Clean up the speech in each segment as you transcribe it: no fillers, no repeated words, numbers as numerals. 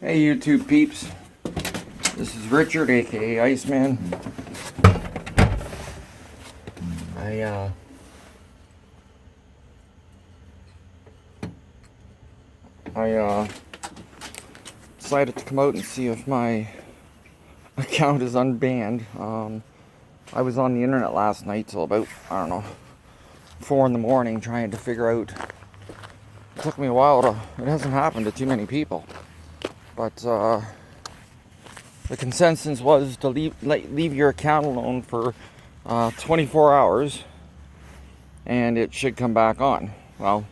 Hey YouTube peeps, this is Richard aka Iceman. I decided to come out and see if my account is unbanned. I was on the internet last night till about, 4 in the morning trying to figure out. It took me a while it hasn't happened to too many people. But the consensus was to leave your account alone for 24 hours and it should come back on. Well,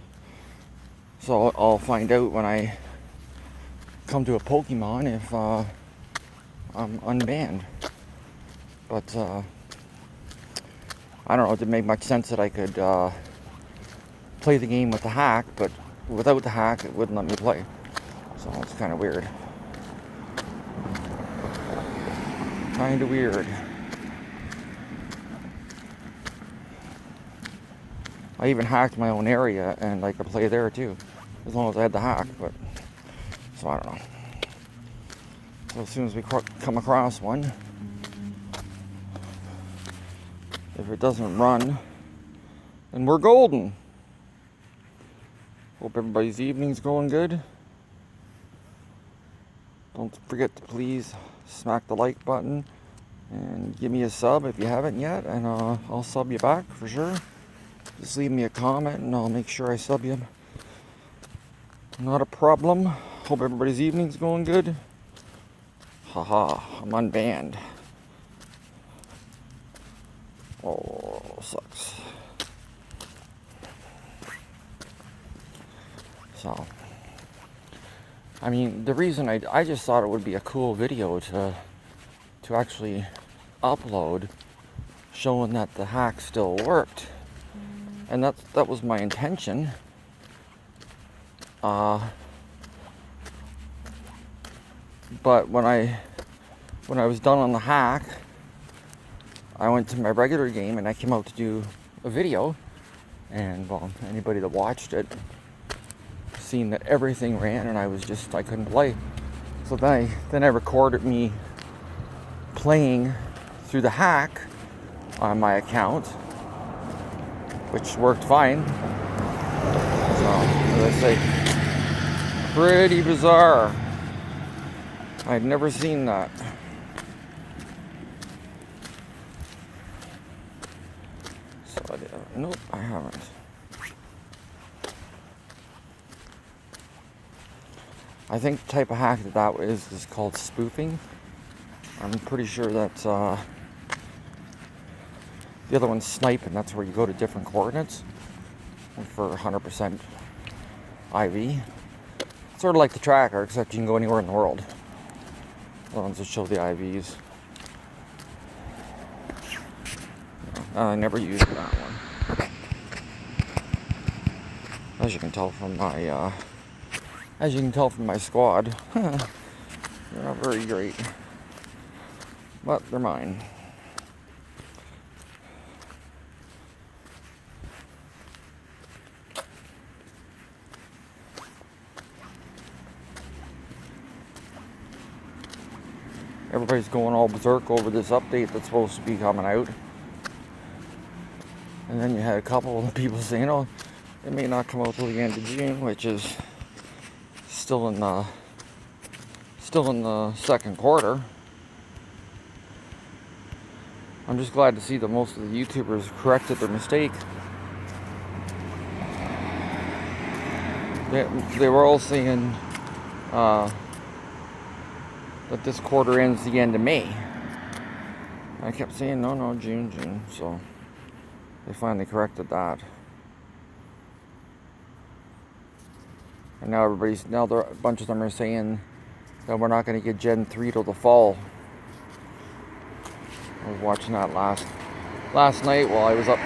so I'll find out when I come to a Pokemon if I'm unbanned. But I don't know, it didn't make much sense that I could play the game with the hack, but without the hack it wouldn't let me play. So it's kind of weird. Kinda weird. I even hacked my own area and I could play there too, as long as I had the hack, but so I don't know. So as soon as we come across one, if it doesn't run, then we're golden. Hope everybody's evening's going good. Don't forget to please smack the like button and give me a sub if you haven't yet, and I'll sub you back for sure. Just leave me a comment and I'll make sure I sub you. Not a problem. Hope everybody's evening's going good. Haha, I'm unbanned. Oh, sucks. So, I mean, the reason I just thought it would be a cool video to actually upload, showing that the hack still worked, and that was my intention. But when I was done on the hack, I went to my regular game and I came out to do a video, and well, anybody that watched it seen that everything ran and I couldn't play. So then I recorded me playing through the hack on my account, which worked fine. So, as I say, pretty bizarre. I'd never seen that. So, nope, I haven't. I think the type of hack that is called spoofing. I'm pretty sure that the other one's snipe, and that's where you go to different coordinates for 100% IV. Sort of like the tracker, except you can go anywhere in the world. The ones that show the IVs. I never used that one. As you can tell from my squad, they're not very great, but they're mine. Everybody's going all berserk over this update that's supposed to be coming out. And then you had a couple of people saying, oh, it may not come out till the end of June, which is still in the second quarter. I'm just glad to see that most of the YouTubers corrected their mistake. They were all saying that this quarter ends the end of May. I kept saying no, June. So they finally corrected that. And now a bunch of them are saying that we're not going to get Gen 3 till the fall. I was watching that last night while I was up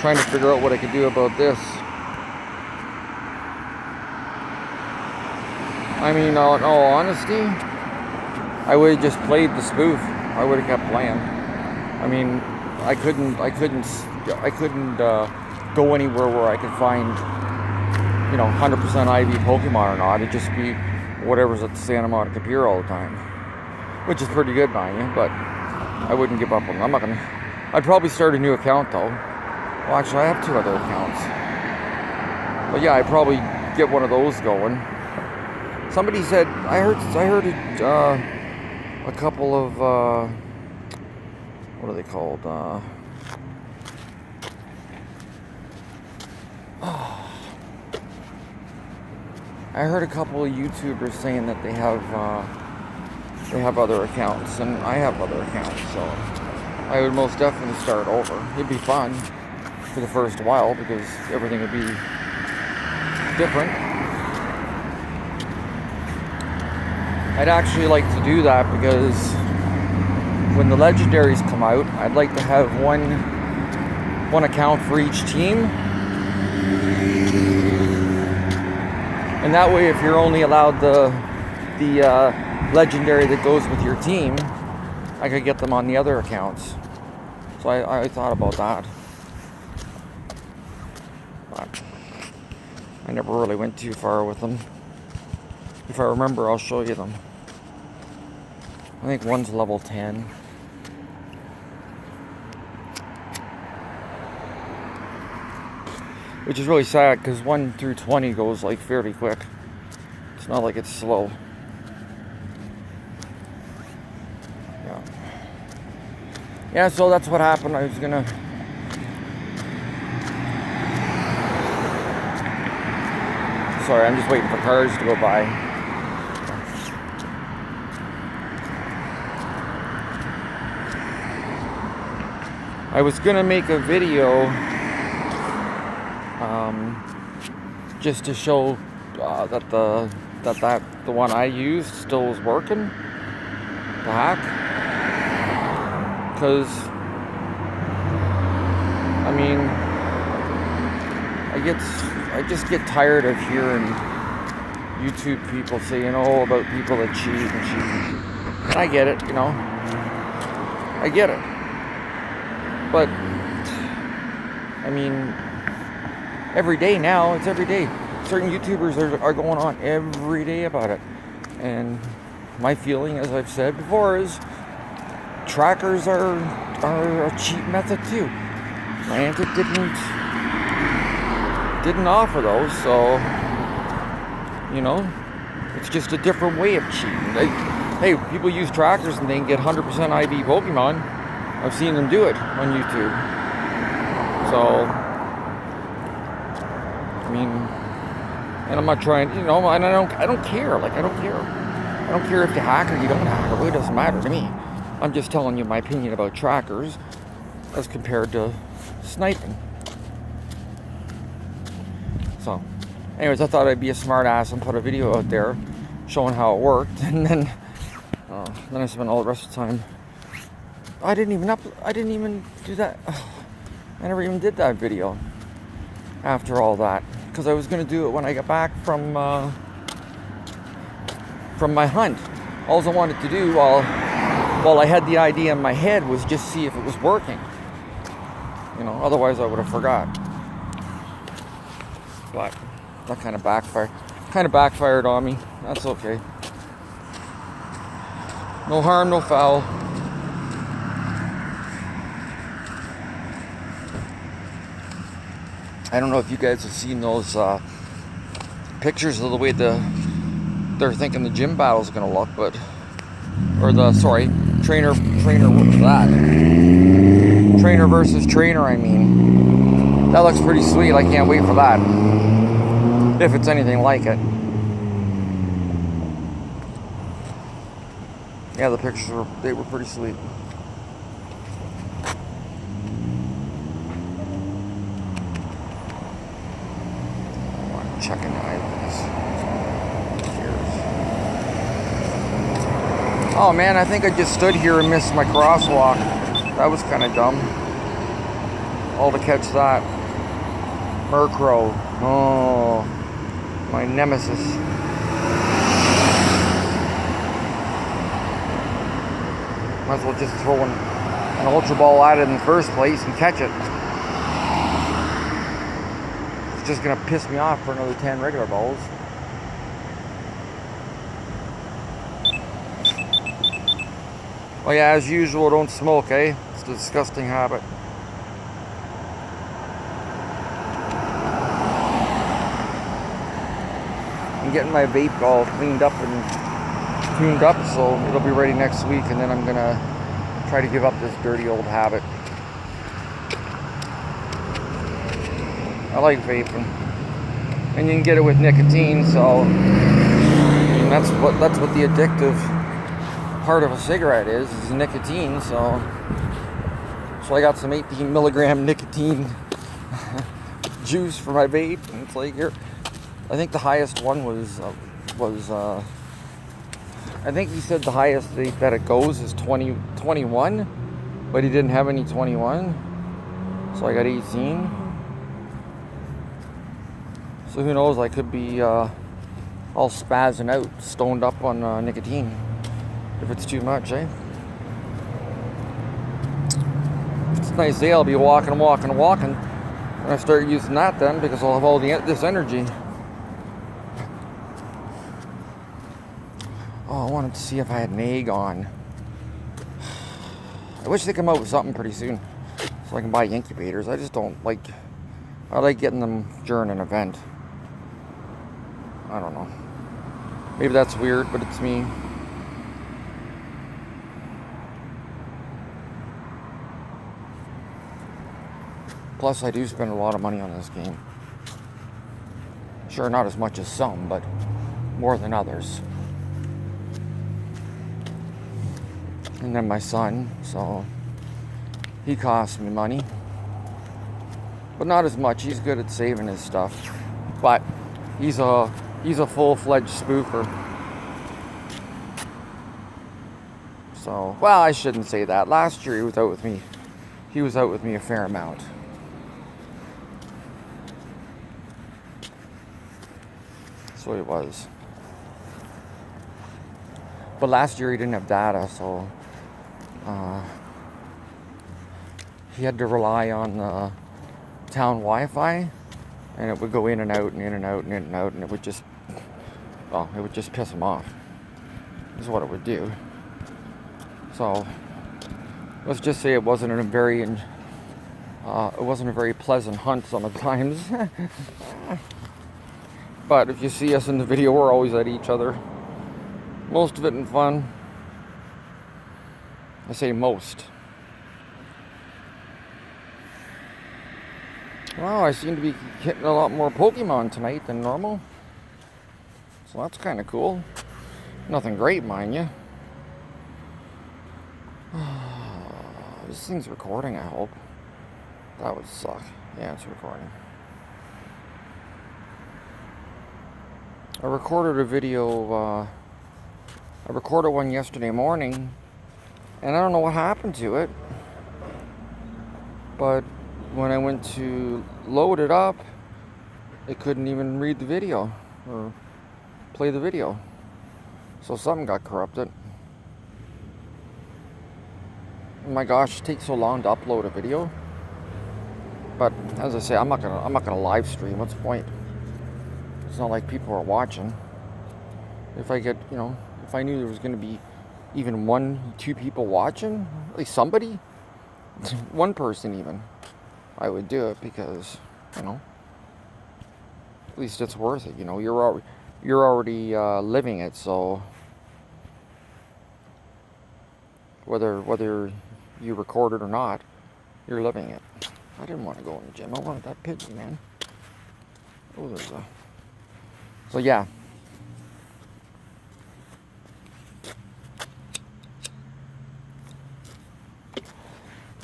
trying to figure out what I could do about this. I mean, in all honesty, I would have just played the spoof. I would have kept playing. I mean, I couldn't go anywhere where I could find 100% IV Pokemon or not. It'd just be whatever's at the Santa Monica Pier all the time, which is pretty good, mind you. But I wouldn't give up on them. I'm not gonna. I'd probably start a new account though. Well, actually, I have 2 other accounts. But yeah, I'd probably get one of those going. Somebody said I heard a couple of what are they called? I heard a couple of YouTubers saying that they have other accounts, and I have other accounts, so I would most definitely start over. It'd be fun for the first while because everything would be different. I'd actually like to do that because when the legendaries come out, I'd like to have one account for each team. And that way, if you're only allowed the legendary that goes with your team, I could get them on the other accounts. So I thought about that. But I never really went too far with them. If I remember, I'll show you them. I think one's level 10. Which is really sad because 1 through 20 goes like fairly quick. It's not like it's slow. Yeah. Yeah, so that's what happened. I was gonna sorry, I'm just waiting for cars to go by. I was gonna make a video just to show that the one I used still was working, the hack. Because I mean, I just get tired of hearing YouTube people saying, "Oh, about people that cheat and cheat." And I get it, you know. I get it. But I mean, every day now, it's every day. Certain YouTubers are going on every day about it. And my feeling, as I've said before, is trackers are a cheap method too. Niantic didn't offer those, so you know, it's just a different way of cheating. Hey, people use trackers and they can get 100% IV Pokemon. I've seen them do it on YouTube. So I mean, and I'm not trying, you know, and I don't care. Like, I don't care. I don't care if you hack or you don't hack. It really doesn't matter to me. I'm just telling you my opinion about trackers as compared to sniping. So, anyways, I thought I'd be a smart ass and put a video out there showing how it worked, and then I spent all the rest of the time. I didn't even do that. I never even did that video after all that, because I was going to do it when I got back from my hunt. All I wanted to do while I had the idea in my head was just see if it was working. You know, otherwise I would have forgot. But that kind of backfired on me. That's okay. No harm, no foul. I don't know if you guys have seen those pictures of the way they're thinking the gym battle is going to look, trainer versus trainer, I mean. That looks pretty sweet. I can't wait for that. If it's anything like it. Yeah, the pictures were pretty sweet. Checking items. Oh man, I think I just stood here and missed my crosswalk. That was kind of dumb. All to catch that. Murkrow. Oh, my nemesis. Might as well just throw an Ultra Ball at it in the first place and catch it. It's just gonna piss me off for another 10 regular balls. Well, yeah, as usual, don't smoke, eh? It's a disgusting habit. I'm getting my vape all cleaned up and tuned up, so it'll be ready next week, and then I'm gonna try to give up this dirty old habit. I like vaping, and you can get it with nicotine, so that's what the addictive part of a cigarette is nicotine. So I got some 18 milligram nicotine juice for my vape, and it's like I think the highest one was I think he said the highest that it goes is 21, but he didn't have any 21, so I got 18. So who knows, I could be all spazzing out, stoned up on nicotine, if it's too much, eh? If it's a nice day, I'll be walking, and I start using that then, because I'll have all this energy. Oh, I wanted to see if I had an egg on. I wish they come out with something pretty soon, so I can buy incubators. I just don't like. I like getting them during an event. I don't know. Maybe that's weird, but it's me. Plus, I do spend a lot of money on this game. Sure, not as much as some, but more than others. And then my son, so he costs me money. But not as much. He's good at saving his stuff. But he's a full-fledged spoofer. So, well, I shouldn't say that. Last year he was out with me. He was out with me a fair amount. So he was. But last year he didn't have data, so he had to rely on the town Wi-Fi, and it would go in and out and in and out and in and out, and it would just piss him off. Is what it would do. So let's just say it wasn't a very pleasant hunt some of the times. But if you see us in the video, we're always at each other. Most of it in fun. I say most. Well, I seem to be hitting a lot more Pokemon tonight than normal. So that's kind of cool. Nothing great, mind you. This thing's recording, I hope. That would suck. Yeah, it's recording. I recorded a video, I recorded one yesterday morning, and I don't know what happened to it, but when I went to load it up, it couldn't even read the video, or play the video. So something got corrupted. Oh my gosh, it takes so long to upload a video. But as I say, I'm not gonna live stream. What's the point? It's not like people are watching. If I knew there was gonna be even 1-2 people watching, at least somebody, one person even, I would do it, because at least it's worth it. You're already living it, so whether you record it or not, you're living it. I didn't want to go in the gym. I wanted that piggy, man. Oh, so yeah.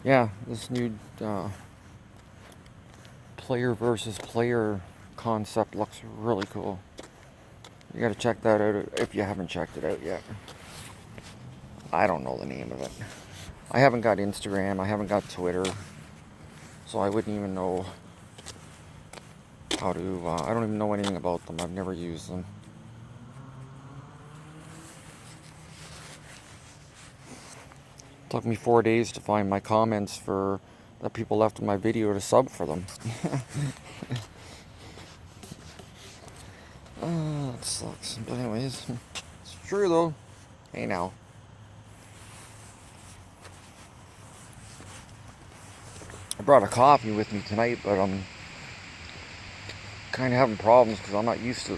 Yeah, this new player versus player concept looks really cool. You gotta check that out if you haven't checked it out yet. I don't know the name of it. I haven't got Instagram, I haven't got Twitter, so I wouldn't even know how to, I don't even know anything about them. I've never used them. It took me 4 days to find my comments that people left in my video to sub for them. That sucks. But anyways, it's true though. Hey now. brought a coffee with me tonight, but I'm kind of having problems because I'm not used to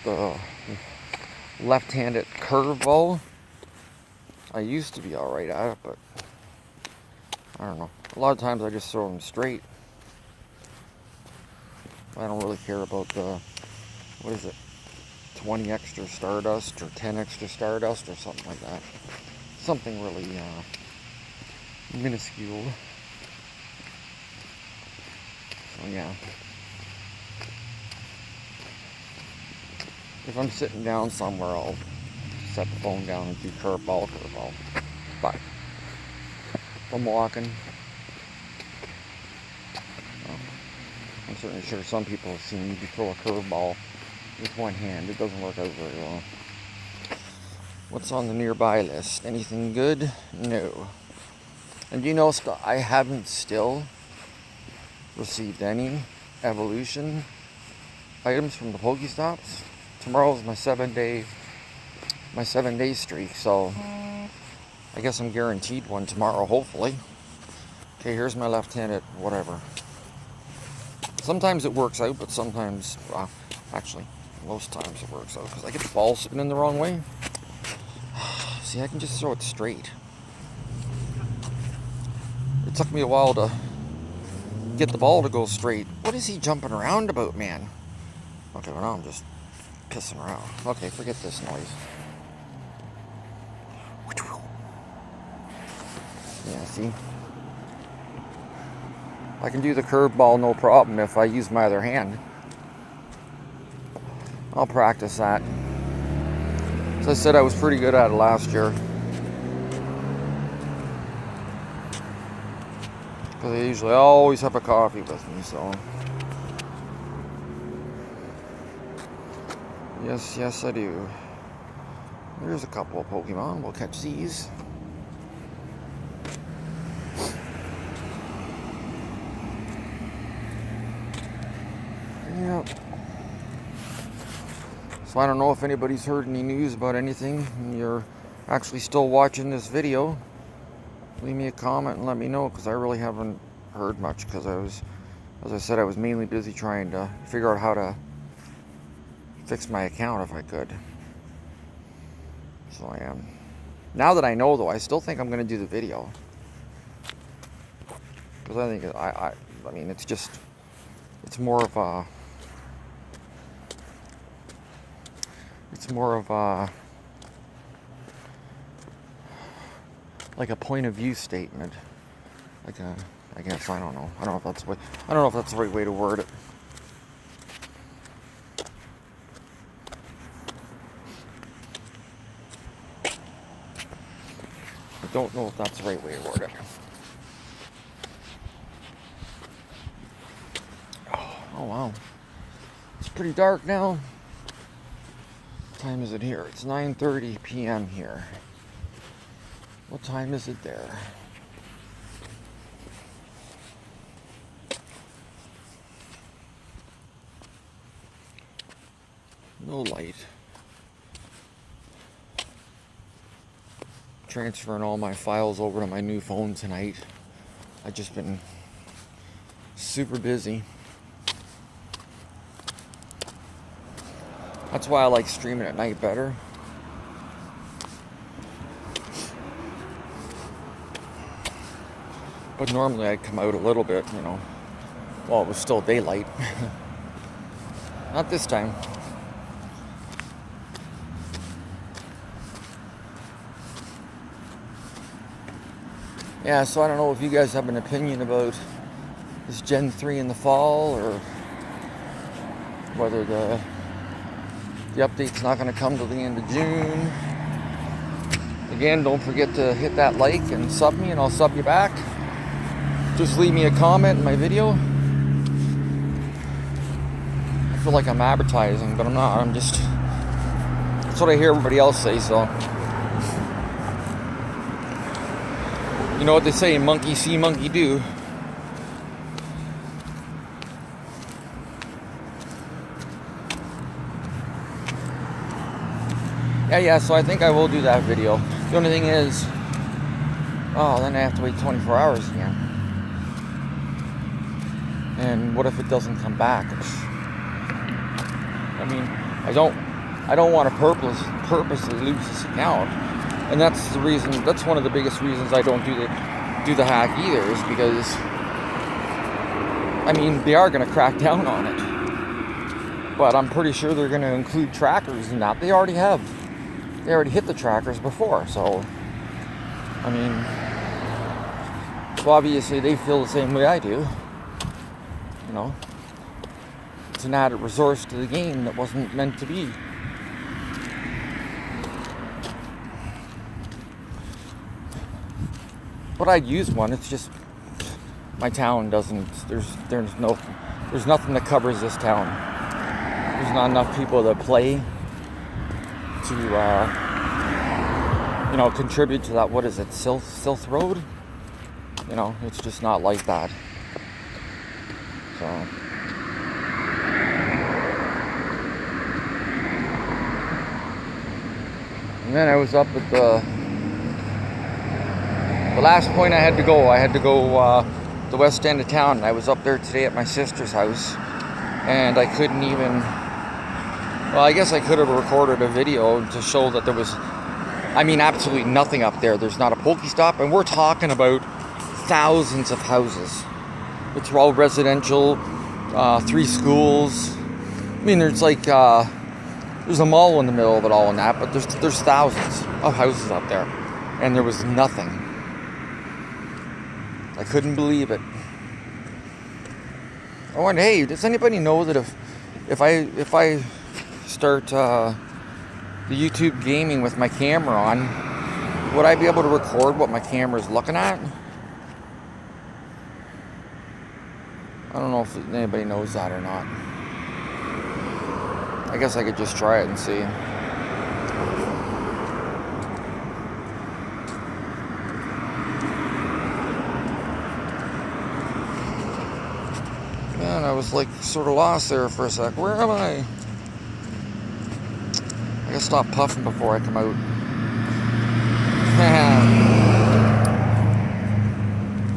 the left-handed curveball. I used to be alright at it, but I don't know. A lot of times I just throw them straight. I don't really care about the, what is it, 20 extra Stardust or 10 extra Stardust or something like that. Something really minuscule. So yeah. If I'm sitting down somewhere, I'll set the phone down and do curveball. But if I'm walking, I'm certainly sure some people have seen me throw a curveball with one hand. It doesn't work out very well. What's on the nearby list? Anything good? No. And you know, I haven't still received any evolution items from the Pokestops. Tomorrow's my 7-day streak, so I guess I'm guaranteed one tomorrow, hopefully. Okay, here's my left-handed whatever. Sometimes it works out, but sometimes, well, actually, most times it works out because I get the ball spinning the wrong way. See, I can just throw it straight. It took me a while to get the ball to go straight. What is he jumping around about, man? Okay, well now I'm just pissing around. Okay, forget this noise. Yeah, see? I can do the curveball no problem if I use my other hand. I'll practice that. As I said, I was pretty good at it last year. Because I usually always have a coffee with me, so. Yes, I do. There's a couple of Pokemon. We'll catch these. Yep. So I don't know if anybody's heard any news about anything and you're actually still watching this video. Leave me a comment and let me know, because I really haven't heard much, because as I said, I was mainly busy trying to figure out how to fix my account if I could. So I am. Now that I know, though, I still think I'm going to do the video. Because I think, I mean, it's more of a, like a point of view statement. Like a, I guess, I don't know if that's the right way to word it. I don't know if that's the right way to word it. Oh wow. It's pretty dark now. What time is it here? It's 9:30 p.m. here. What time is it there? No light. Transferring all my files over to my new phone tonight. I've just been super busy. That's why I like streaming at night better. But normally I'd come out a little bit, you know, while it was still daylight. Not this time. Yeah, so I don't know if you guys have an opinion about this Gen 3 in the fall, or whether the update's not going to come till the end of June. Again, don't forget to hit that like and sub me, and I'll sub you back. Just leave me a comment in my video. I feel like I'm advertising, but I'm not. I'm just, that's what I hear everybody else say, so. You know what they say, monkey see, monkey do. Yeah, so I think I will do that video. The only thing is, oh, then I have to wait 24 hours again. And what if it doesn't come back? I mean, I don't want to purposely lose this account. And that's the reason, that's one of the biggest reasons I don't do the hack either, is because, I mean, they are going to crack down on it. But I'm pretty sure they're going to include trackers in that. They already have. They already hit the trackers before, so, I mean, well, obviously they feel the same way I do. You know, it's an added resource to the game that wasn't meant to be. But I'd use one. It's just my town doesn't. There's nothing that covers this town. There's not enough people that play to you know, contribute to that. What is it, Silk Road? You know, it's just not like that. So, and then I was up at the last point I had to go the west end of town. I was up there today at my sister's house, and I couldn't even, well, I guess I could have recorded a video to show that there was, I mean, absolutely nothing up there. There's not a Pokestop, and we're talking about thousands of houses. It's all residential, 3 schools. I mean, there's like, there's a mall in the middle of it all and that, but there's thousands of houses up there, and there was nothing. I couldn't believe it. I wondered, hey, does anybody know that if I start the YouTube gaming with my camera on, would I be able to record what my camera's looking at? I don't know if anybody knows that or not. I guess I could just try it and see. Man, I was like sort of lost there for a sec. Where am I? I gotta stop puffing before I come out.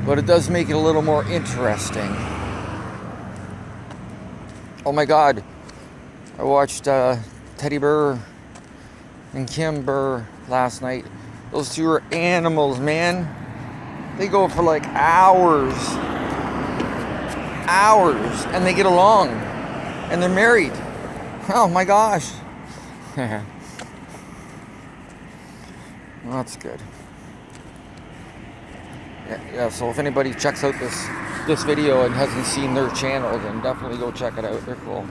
But it does make it a little more interesting. Oh my God. I watched Teddy Burr and Kim Burr last night. Those two are animals, man. They go for like hours, and they get along, and they're married. Oh my gosh. Well, that's good. Yeah, so if anybody checks out this video and hasn't seen their channel, then definitely go check it out. They're cool.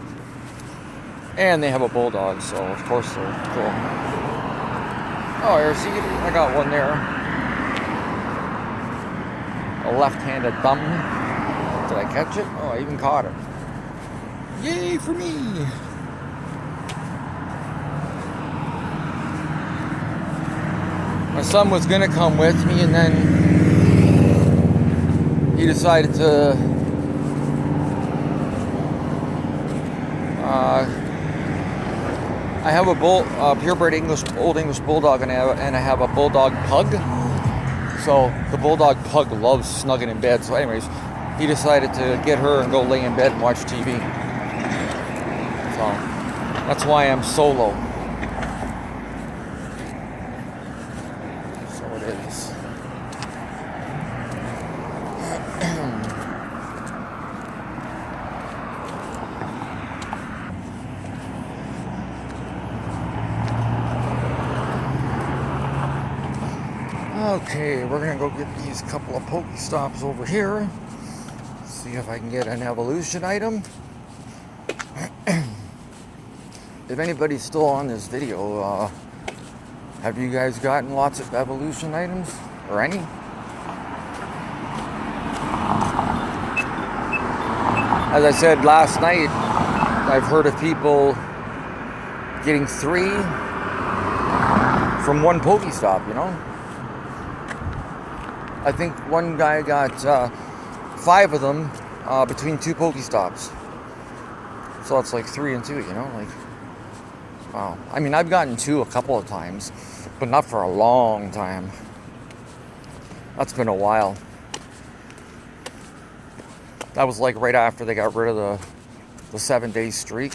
And they have a bulldog, so of course they're cool. Oh, here, see, I got one there. A left-handed thumb. Did I catch it? Oh, I even caught it. Yay for me! My son was gonna come with me, and then he decided to I have a purebred Old English Bulldog, and I have a Bulldog Pug. So the Bulldog Pug loves snugging in bed. So anyways, he decided to get her and go lay in bed and watch TV. So that's why I'm solo. So it is. Okay, we're gonna go get these couple of Pokestops over here. See if I can get an evolution item. If anybody's still on this video, have you guys gotten lots of evolution items? Or any? As I said last night, I've heard of people getting 3 from one Pokestop, you know? I think one guy got 5 of them between 2 Pokestops. So that's like 3 and 2, you know? Like, wow. I mean, I've gotten 2 a couple of times, but not for a long time. That's been a while. That was like right after they got rid of the 7-day streak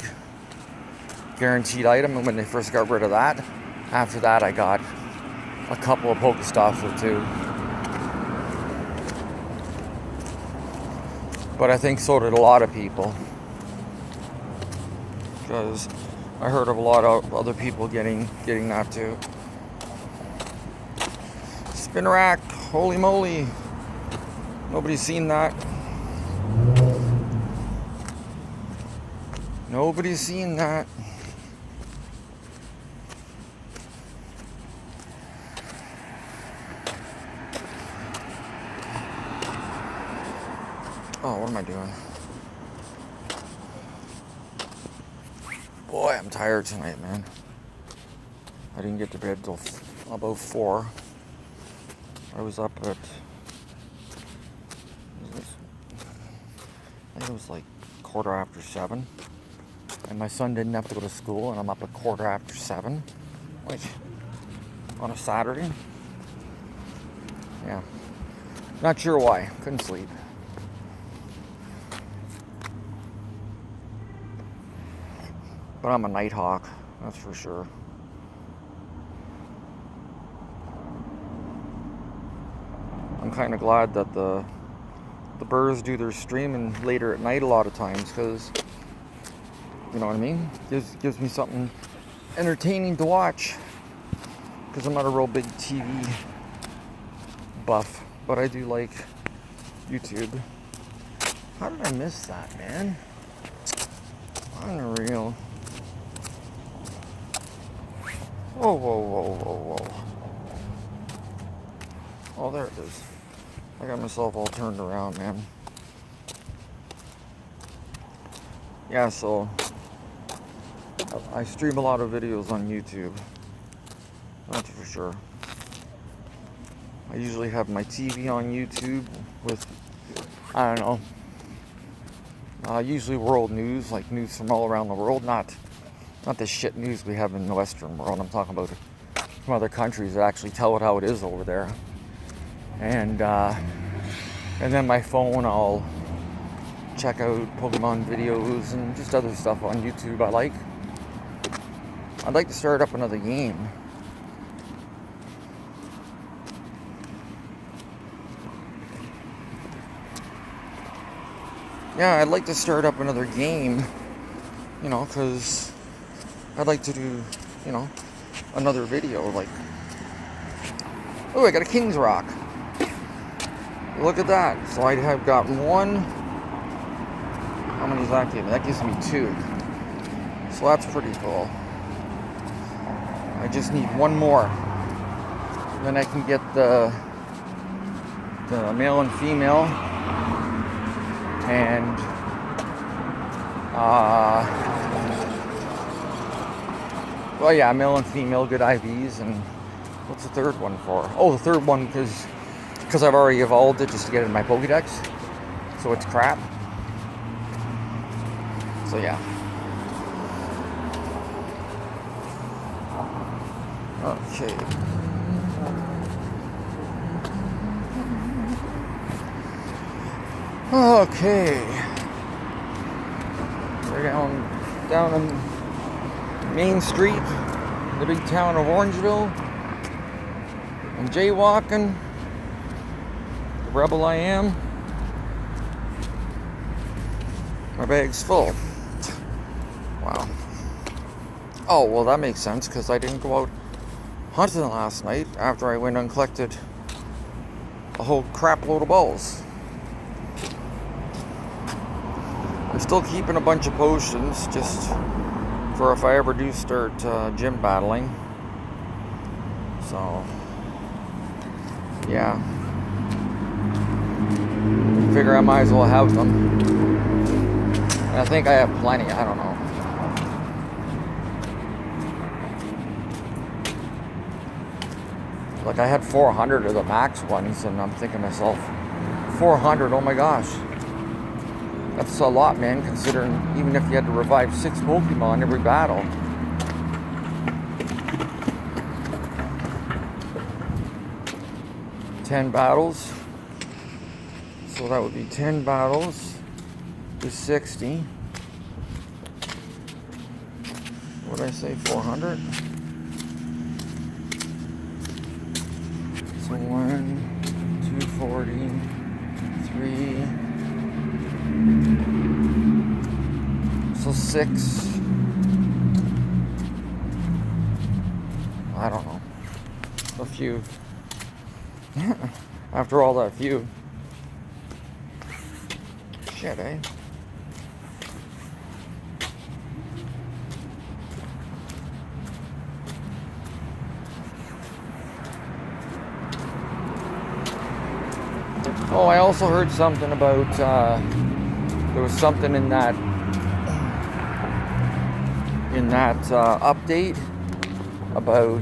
guaranteed item, and when they first got rid of that, after that I got a couple of Pokestops or two. But I think so did a lot of people, because I heard of a lot of other people getting that too. Spin rack, holy moly. Nobody's seen that. Nobody's seen that. Oh, what am I doing? Boy, I'm tired tonight, man. I didn't get to bed till about 4. I was up at, I think it was like 7:15. And my son didn't have to go to school, and I'm up at 7:15. Like, on a Saturday. Yeah. Not sure why. Couldn't sleep. But I'm a night hawk, that's for sure. I'm kind of glad that the birds do their streaming later at night a lot of times, because, you know what I mean? Gives me something entertaining to watch, because I'm not a real big TV buff, but I do like YouTube. How did I miss that, man? Unreal. Whoa, whoa, whoa, whoa, whoa. Oh, there it is. I got myself all turned around, man. Yeah, so I stream a lot of videos on YouTube. That's for sure. I usually have my TV on YouTube with, I don't know, usually world news, like news from all around the world, not the shit news we have in the Western world. I'm talking about from other countries that actually tell it how it is over there. And then my phone, I'll check out Pokemon videos and just other stuff on YouTube I like. I'd like to start up another game. Yeah, I'd like to start up another game, you know, because I'd like to do, you know, another video, like, oh, I got a King's Rock. Look at that. So I have got one. How many does that give me? That gives me 2. So that's pretty cool. I just need one more. Then I can get the male and female. And well, yeah, male and female, good IVs. And what's the third one for? Oh, the third one because I've already evolved it just to get it in my Pokédex, so it's crap. So yeah. Okay. Okay. We're down on Main Street, the big town of Orangeville. I'm jaywalking. The rebel I am. My bag's full. Wow. Oh, well, that makes sense, because I didn't go out hunting last night after I went and collected a whole crap load of balls. I'm still keeping a bunch of potions just for if I ever do start gym battling. So, yeah. Figure I might as well have them. And I think I have plenty, I don't know. Like, I had 400 of the max ones, and I'm thinking to myself, 400, oh my gosh. That's a lot, man, considering even if you had to revive 6 Pokemon every battle. $10 battles. So that would be 10 battles. is 60. What did I say? 400? So 1, 240, 3. So 6. I don't know. A few. After all that few. Shit, eh? Oh, I also heard something about, there was something in that update about,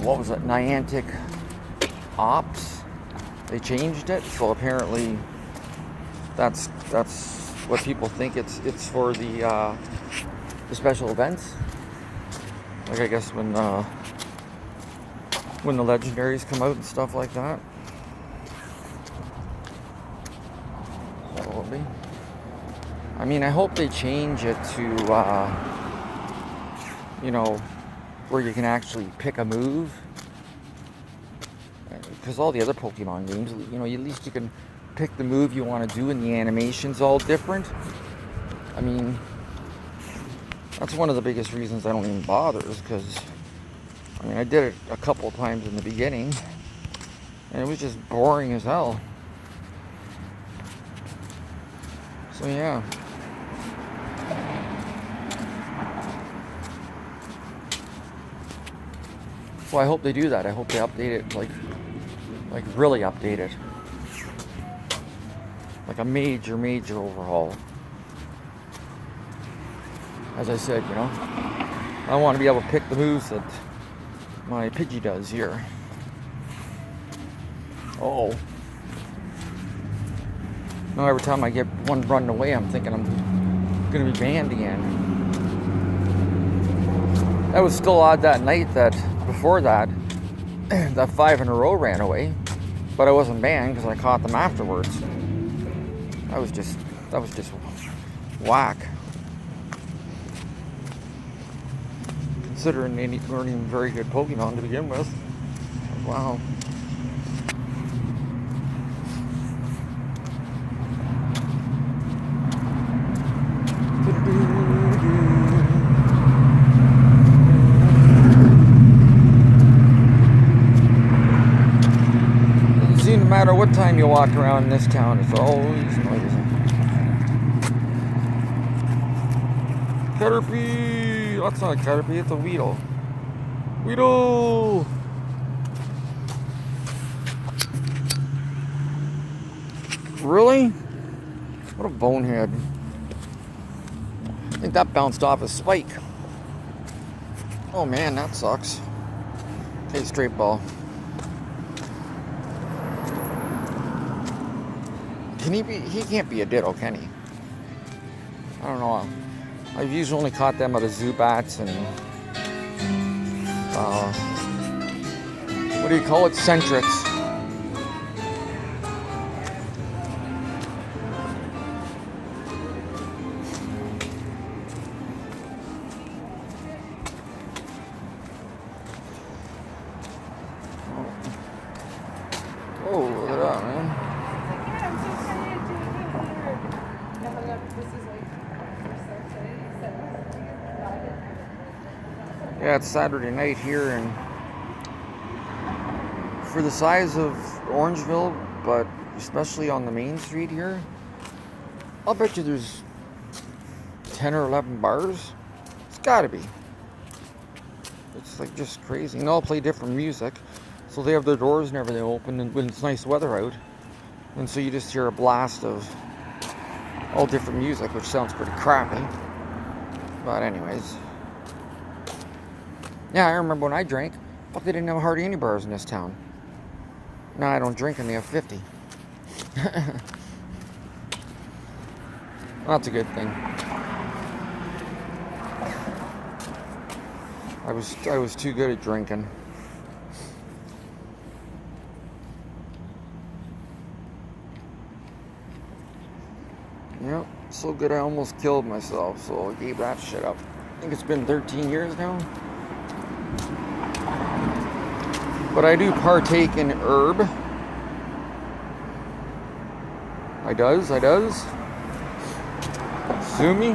what was it, Niantic Ops. They changed it, so apparently that's what people think it's for the special events. Like I guess when the legendaries come out and stuff like that. Probably. I mean, I hope they change it to you know, where you can actually pick a move. Because all the other Pokemon games, you know, at least you can pick the move you want to do, and the animation's all different. I mean, that's one of the biggest reasons I don't even bother, is because, I mean, I did it a couple of times in the beginning, and it was just boring as hell. So yeah. So I hope they do that. I hope they update it, like really update it. Like a major overhaul. As I said, you know, I want to be able to pick the moves that my Pidgey does here. Oh. Now every time I get one running away, I'm thinking I'm going to be banned again. That was still odd that night that before that 5 in a row ran away, but I wasn't banned because I caught them afterwards. That was just whack. Considering they weren't even very good Pokemon to begin with. Wow. No matter what time you walk around this town, it's always noisy. Caterpie! That's not a Caterpie, it's a Weedle. Weedle! Really? What a bonehead. I think that bounced off a spike. Oh man, that sucks. Okay, straight ball. He can't be a Ditto, can he? I don't know. I've usually only caught them out of Zubats and what do you call it? Centrix. Oh, look at that, man. Yeah, it's Saturday night here, and for the size of Orangeville, but especially on the main street here, I'll bet you there's 10 or 11 bars. It's gotta be. It's like just crazy. And they all play different music. So they have their doors and everything open, and when it's nice weather out. And so you just hear a blast of all different music, which sounds pretty crappy. But anyways. Yeah, I remember when I drank, they didn't have hardly any bars in this town. Now I don't drink and they have 50. Well, that's a good thing. I was too good at drinking. so good I almost killed myself, so I gave that shit up. I think it's been 13 years now. But I do partake in herb. I does. Sue me.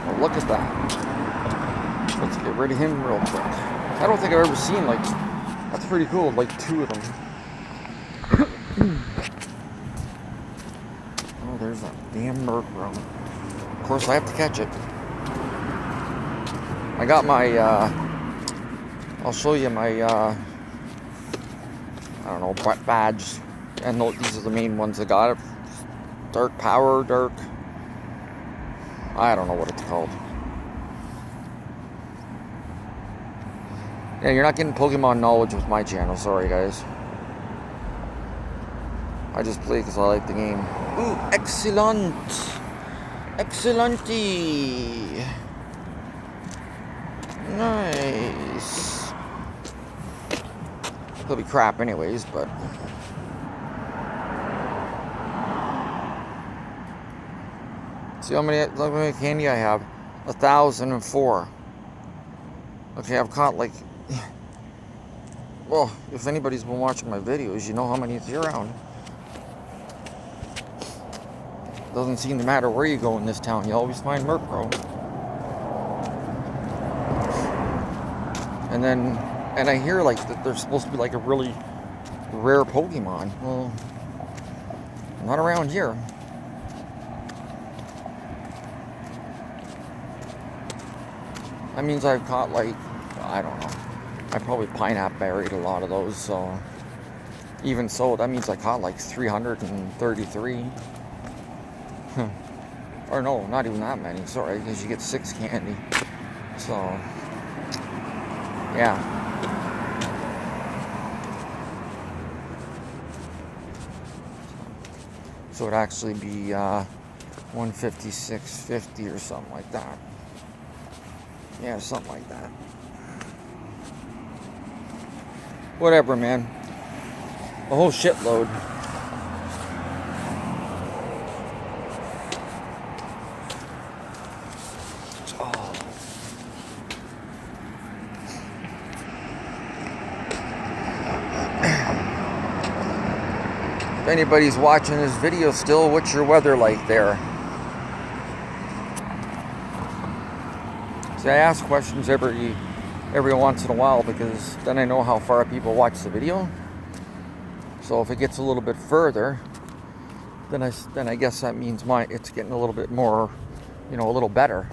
Well, look at that. Let's get rid of him real quick. I don't think I've ever seen, like, that's pretty cool, like 2 of them. Oh, there's that damn Murkrow. Of course, I have to catch it. I got my, I'll show you my, I don't know, badge. And these are the main ones I got. Dark Power, I don't know what it's called. Yeah, you're not getting Pokemon knowledge with my channel. Sorry, guys. I just play because I like the game. Ooh, excellent. Excellente. Nice. It'll be crap anyways, but... See how many candy I have? 1,004. Okay, I've caught like... Well, if anybody's been watching my videos, you know how many is around. Doesn't seem to matter where you go in this town, you always find Murkrow. And I hear like that there's supposed to be like a really rare Pokemon. Well, not around here. That means I've caught like, I don't know. I probably pineapple berried a lot of those, so even so, that means I caught like 333. Or no, not even that many, sorry, because you get 6 candy. So, yeah. So it'd actually be 156.50 or something like that. Yeah, something like that. Whatever, man. A whole shitload. Oh. If anybody's watching this video still, what's your weather like there? See, I ask questions every once in a while because then I know how far people watch the video. So if it gets a little bit further, then I guess that means it's getting a little bit more, a little better.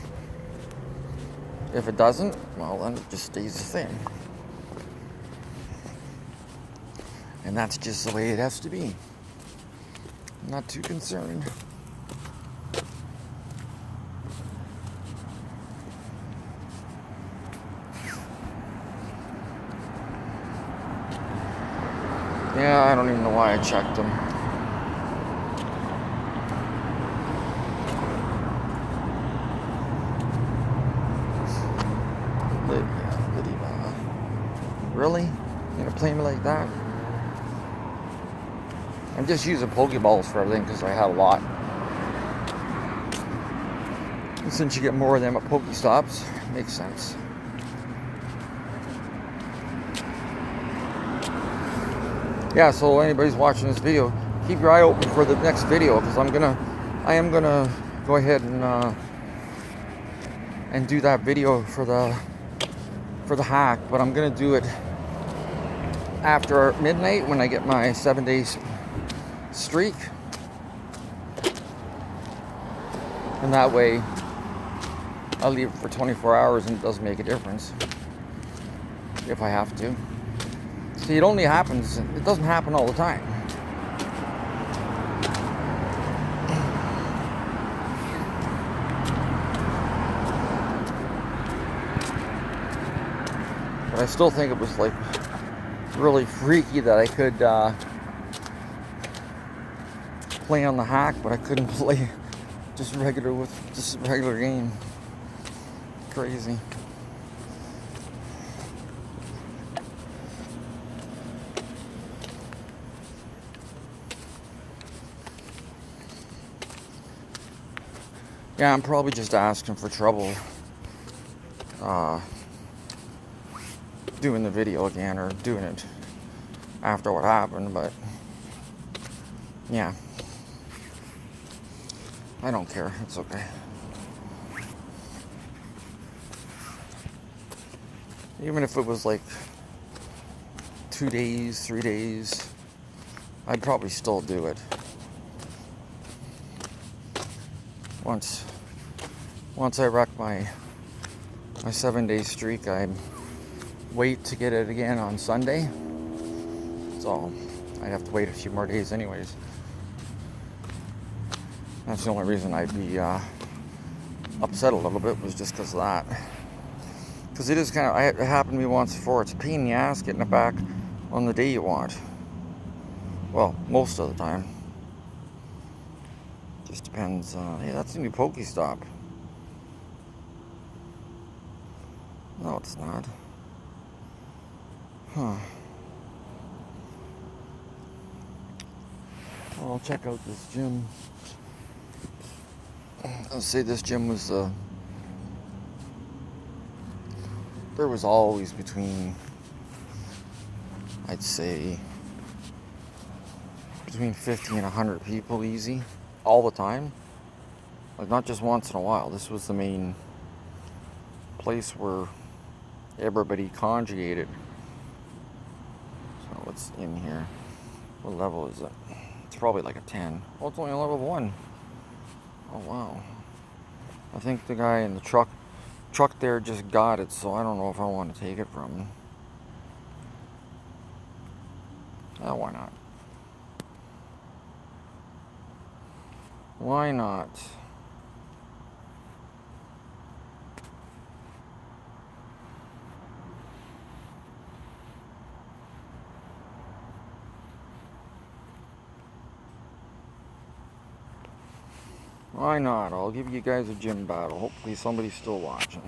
If it doesn't, well, then it just stays the same. And that's just the way it has to be. I'm not too concerned. Yeah, I don't even know why I checked them. Really? You gonna play me like that? I'm just using Pokeballs for everything because I have a lot. And since you get more of them at Pokestops, makes sense. Yeah, so anybody's watching this video, keep your eye open for the next video because I am gonna go ahead and do that video for the hack, but I'm gonna do it after midnight when I get my 7-day streak, and that way I'll leave it for 24 hours and it doesn't make a difference if I have to. See, it doesn't happen all the time. But I still think it was like really freaky that I could play on the hack, but I couldn't play just regular game. Crazy. Yeah, I'm probably just asking for trouble doing the video again, or doing it after what happened, but yeah, I don't care. It's okay. Even if it was like 2 days, 3 days, I'd probably still do it. Once I wreck my 7-day streak, I wait to get it again on Sunday. So I'd have to wait a few more days anyways. That's the only reason I'd be upset a little bit, was just because of that. Because it is kind of, it happened to me once before. It's a pain in the ass getting it back on the day you want. Well, most of the time. Just depends. Hey, that's a new Pokestop. No, it's not. Huh. Well, I'll check out this gym. I'll say this gym was there was always between, I'd say, between 50 and 100 people easy, all the time. Like, not just once in a while. This was the main place where everybody congregated. So what's in here? What level is it? It's probably like a 10. Oh, it's only a level 1. Oh, wow. I think the guy in the truck there just got it, so I don't know if I want to take it from him. Why not? Why not? Why not? I'll give you guys a gym battle. Hopefully somebody's still watching.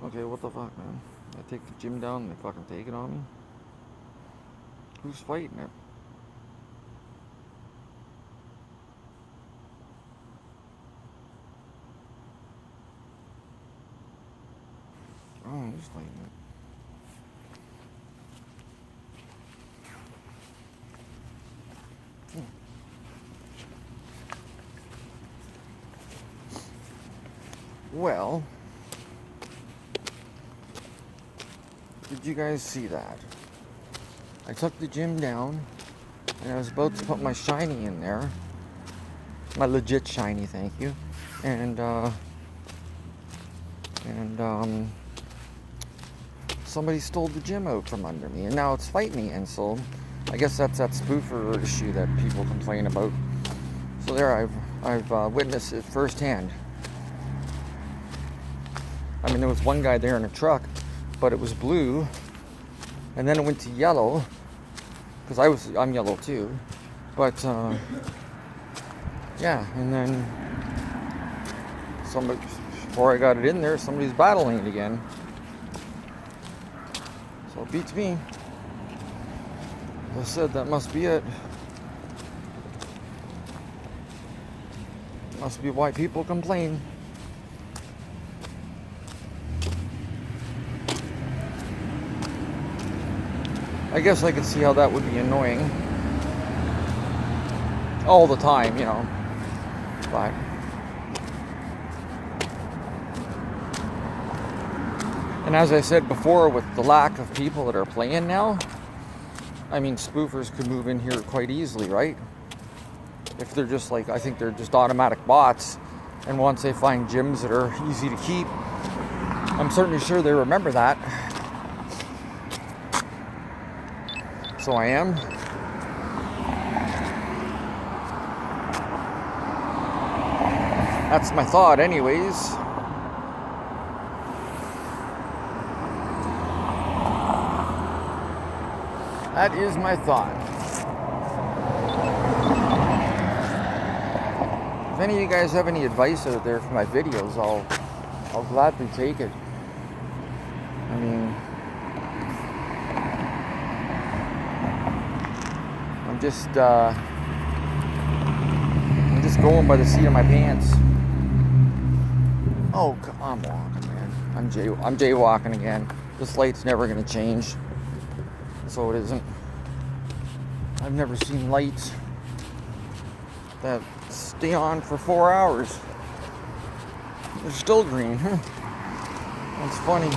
Okay, what the fuck, man? I take the gym down and they fucking take it on me? Who's fighting it? Oh, who's fighting it? Well, did you guys see that? I took the gym down and I was about to put my shiny in there. My legit shiny, thank you. And somebody stole the gym out from under me, and now it's fighting me. And so I guess that's that spoofer issue that people complain about. So there, I've witnessed it firsthand. I mean, there was one guy there in a truck, but it was blue, and then it went to yellow, because I'm yellow too. But yeah, and then somebody, before I got it in there, somebody's battling it again. So it beats me. I said that must be it. Must be why people complain. I guess I could see how that would be annoying. All the time, you know. But and as I said before, with the lack of people that are playing now, I mean, spoofers could move in here quite easily, right? If they're just like, I think they're just automatic bots, and once they find gyms that are easy to keep, I'm certainly sure they remember that. So I am. That's my thought anyways. That is my thought. If any of you guys have any advice out there for my videos, I'll gladly take it. I mean, I'm just going by the seat of my pants. Oh, I'm walking, man. I'm jaywalking again. This light's never gonna change, so it isn't. I've never seen lights that stay on for 4 hours. They're still green. That's funny.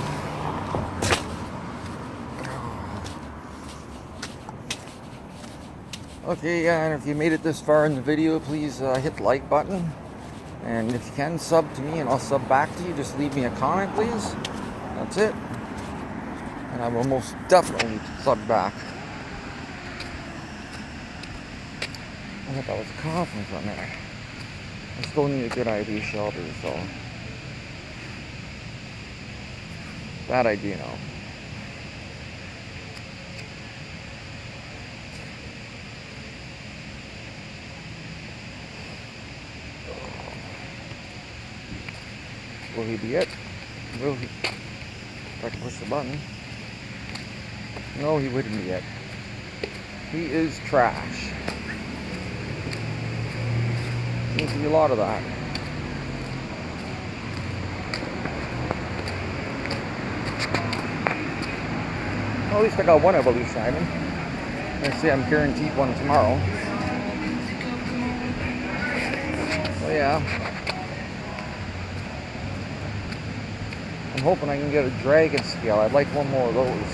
Okay, and if you made it this far in the video, please hit the like button. And if you can, sub to me and I'll sub back to you. Just leave me a comment, please. That's it. And I will most definitely sub back. I thought that was a conference on there. I still need a good IV shelter, so. That I do know. Will he be it? Will he? If I can push the button. No, he wouldn't be it. He is trash. Seems to be a lot of that. Well, at least I got one Evolution item. I say I'm guaranteed one tomorrow. So yeah. I'm hoping I can get a dragon scale. I'd like one more of those.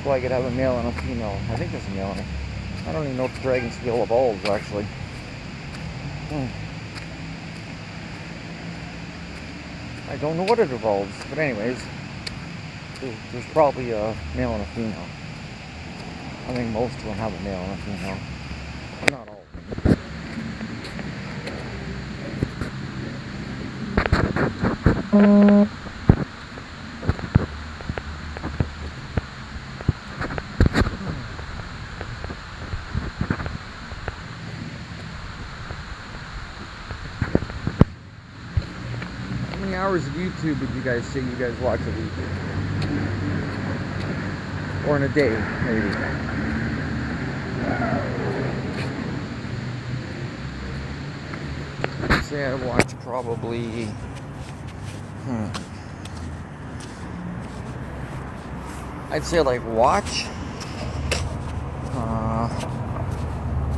So I could have a male and a female. I think there's a male in it. I don't even know if the dragon scale evolves, actually. I don't know what it evolves. But anyways, there's probably a male and a female. I think most of them have a male and a female. Not all of them. How many hours of YouTube would you guys say you guys watch a week? Or in a day, maybe? I'd say I watch probably... I'd say like watch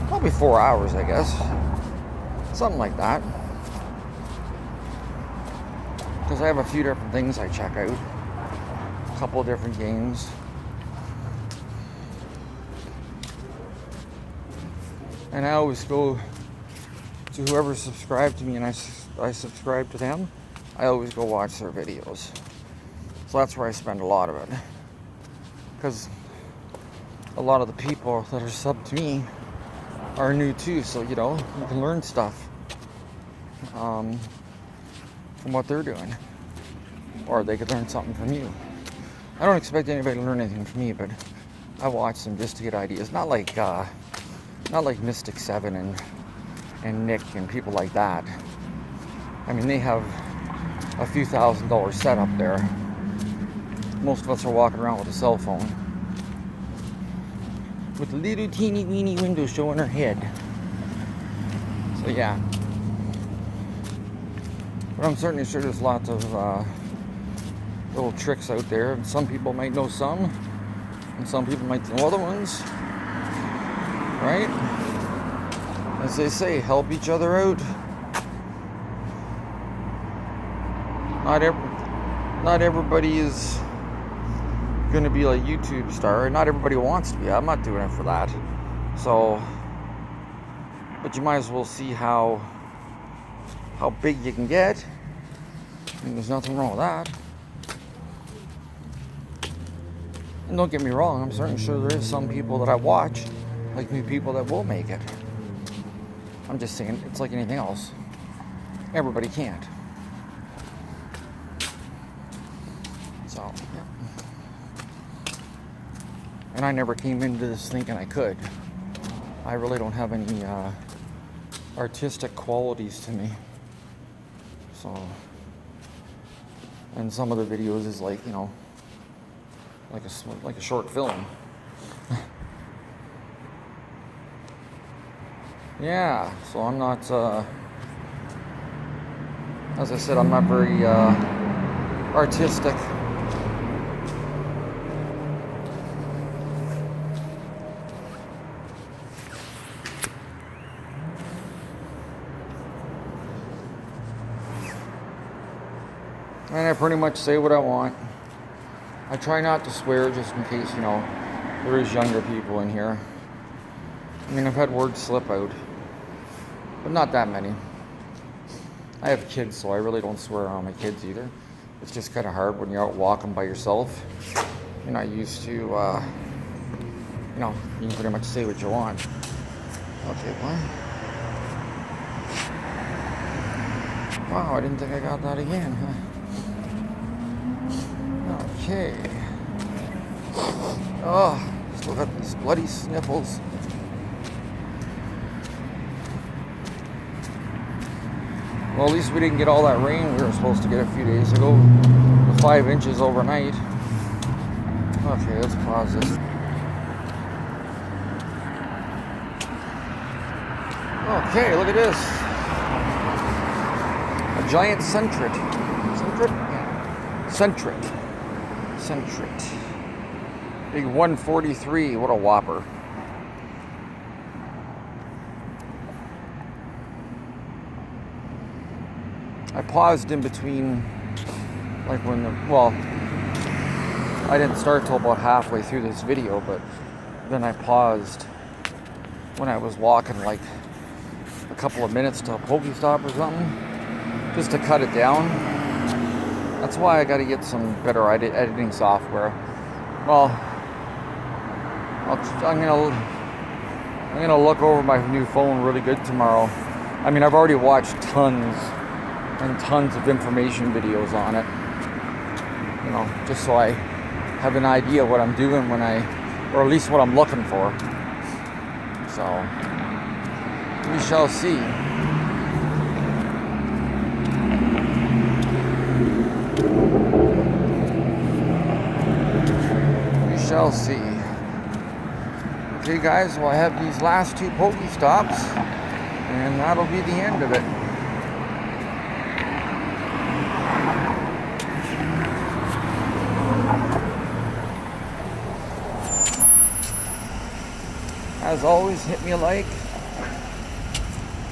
probably 4 hours, I guess, something like that, because I have a few different things I check out, a couple of different games. And I always go to whoever subscribed to me and I subscribe to them. I always go watch their videos. So that's where I spend a lot of it. Because a lot of the people that are subbed to me are new too. So, you know, you can learn stuff from what they're doing. Or they could learn something from you. I don't expect anybody to learn anything from me, but I watch them just to get ideas. Not like Mystic 7 and Nick and people like that. I mean, they have a few $1,000 setup there. most of us are walking around with a cell phone. With a little teeny weeny window showing her head. So yeah. But I'm certainly sure there's lots of little tricks out there. And some people might know some. And some people might know other ones. Right? As they say, help each other out. Not everybody is going to be a YouTube star. Not everybody wants to be. I'm not doing it for that. So, but you might as well see how big you can get. I mean, there's nothing wrong with that. And don't get me wrong, I'm certainly sure there is some people that I watch, like me, people that will make it. I'm just saying, it's like anything else. Everybody can't. So, yeah. And I never came into this thinking I could. I really don't have any artistic qualities to me. So, and some of the videos is like, you know, like a short film. Yeah, so I'm not, as I said, I'm not very artistic. And I pretty much say what I want. I try not to swear just in case, you know, there is younger people in here. I mean, I've had words slip out, but not that many. I have kids, so I really don't swear around my kids either. It's just kind of hard when you're out walking by yourself. You're not used to, you know, you can pretty much say what you want. Okay, what? Wow, I didn't think I got that again, huh? Okay. Oh, still got these bloody sniffles. Well, at least we didn't get all that rain we were supposed to get a few days ago. The 5 inches overnight. Okay, let's pause this. Okay, look at this. A giant centret. Centret? Yeah. Centret. Centret. Big 143. What a whopper. I paused in between, like when I didn't start till about halfway through this video, but then I paused when I was walking like a couple of minutes to a Pokestop or something, just to cut it down. That's why I got to get some better editing software. Well, I'm gonna look over my new phone really good tomorrow. I mean, I've already watched tons and tons of information videos on it, you know, just so I have an idea what I'm doing when or at least what I'm looking for. So, we shall see. We shall see. Okay, guys, well, I have these last 2 Pokestops, and that'll be the end of it. As always, hit me a like,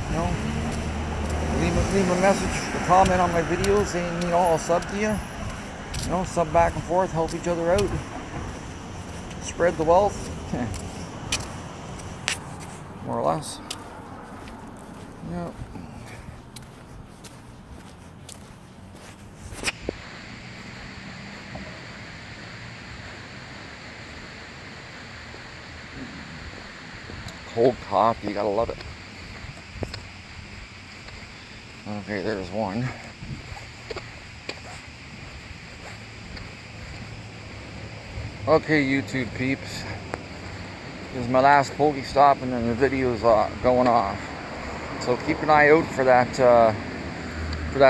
you know, leave a message, a comment on my videos saying, you know, I'll sub to you, you know, sub back and forth, help each other out, spread the wealth, more or less. Yep. Cold coffee, you gotta love it. Okay, there's one. Okay, YouTube peeps. This is my last Pokestop, and then the video's going off. So keep an eye out for that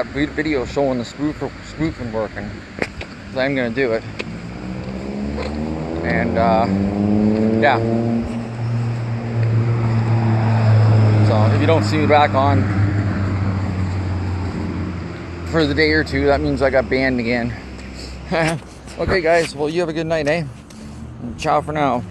video showing the spoofing working. 'Cause I'm gonna do it. And yeah. So if you don't see me back on for the day or two, that means I got banned again. Okay, guys. Well, you have a good night, eh? Ciao for now.